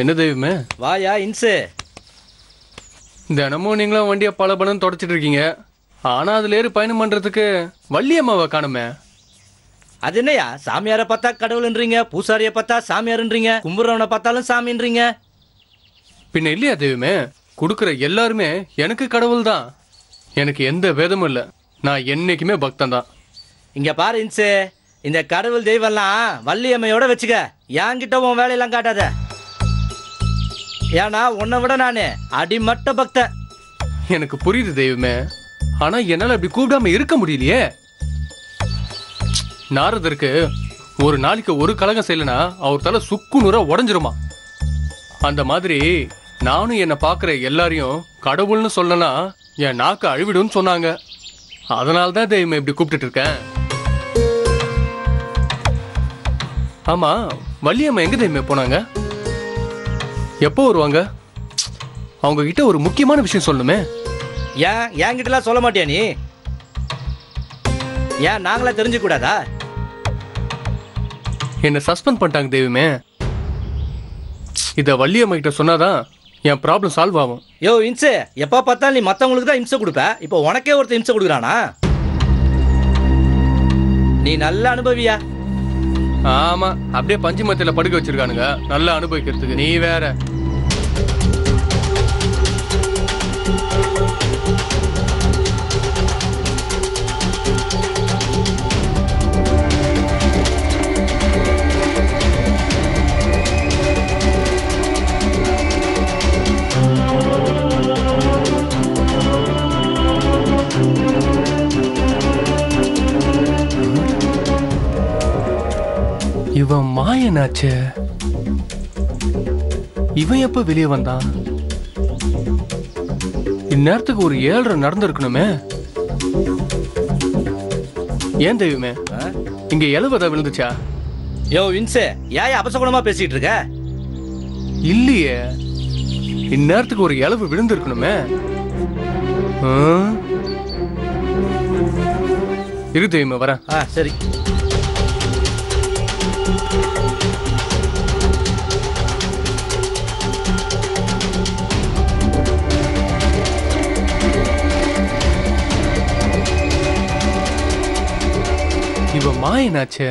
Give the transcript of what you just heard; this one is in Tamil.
என்ன தெய்வமே? வாயா இன்சு. தினமும் நீங்களும் வண்டியை பல பலன்னு தொடச்சிட்டு இருக்கீங்க. ஆனா அதுல ஏறி பயணம் பண்றதுக்கு வள்ளியம்மாவை காணுமே. அது என்னையா, சாமியாரை பார்த்தா கடவுள்ன்றீங்க, பூசாரியை பார்த்தா சாமியார்ன்றீங்க, கும்புறவனை பார்த்தாலும் சாமின்றீங்க. பின்ன இல்லையா தெய்வமே? கொடுக்குற எல்லாருமே எனக்கு கடவுள் தான். எனக்கு எந்த வேதமும் இல்லை. நான் என்னைக்குமே பக்தன் தான். இங்க பாரு இன்சு, இந்த கடவுள் தெய்வம்லாம் வள்ளியம்மையோட வச்சுக்க. என்கிட்ட உன் வேலையெல்லாம் காட்டாத. ஏன்னா உன்னை விட நானு அடிமட்ட பக்தன். எனக்கு புரியுது தெய்வமே. ஆனா என்னால அப்படி கூப்பிடாம இருக்க முடியலையே. நாரதருக்கு ஒரு நாளைக்கு ஒரு கலகம் செய்யலனா அவர் தலை சுக்கு நூறா உடஞ்சிருமா. அந்த மாதிரி நானும் என்னை பார்க்குற எல்லாரையும் கடவுள்னு சொல்லலாம் என் நாக்கு அழிவிடும்னு சொன்னாங்க. அதனால தான் தெய்வமே இப்படி கூப்பிட்டுட்டு இருக்கேன். ஆமா, வள்ளியம்மா எங்க தெய்வமே போனாங்க? எப்போ வருவாங்க? அவங்க கிட்ட ஒரு முக்கியமான விஷயம் சொல்லணுமே. ஏன் என்கிட்டலாம் சொல்ல மாட்டியா நீ? ஏன் நாங்களா தெரிஞ்சு கூடாதா? என்ன சஸ்பெண்ட் பண்ணிட்டாங்க தெய்வமே. இத வள்ளியம்மா கிட்ட சொன்னாதான் என் ப்ராப்ளம் சால்வ் ஆகும். யோ இன்சு, எப்போ பார்த்தாலும் நீ மற்றவங்களுக்கு தான் இம்சை கொடுப்ப. இப்போ உனக்கே ஒருத்தர் இம்சை கொடுக்குறானா? நீ நல்ல அனுபவியா? ஆமா, அப்படியே பஞ்சுமத்தில படுக்க வச்சிருக்கானுங்க நல்லா அனுபவிக்கிறதுக்கு. நீ வேற. இவன் மாயனாச்சே. இவன் எப்ப வெளியே வந்தான்? இந்நேரத்துக்கு ஒரு 7:30 நடந்திருக்கணுமே. ஏன் தெய்வமே, இங்க இலவதா விழுந்துச்சா? யோ இன்சு, ஏன் அபசகுணமா பேசிட்டு இருக்க? இல்லையே, இந்நேரத்துக்கு ஒரு இலவு விழுந்திருக்கணுமே. இரு தெய்வமே, வரேன். சரி. இவன் மாயனாச்சே.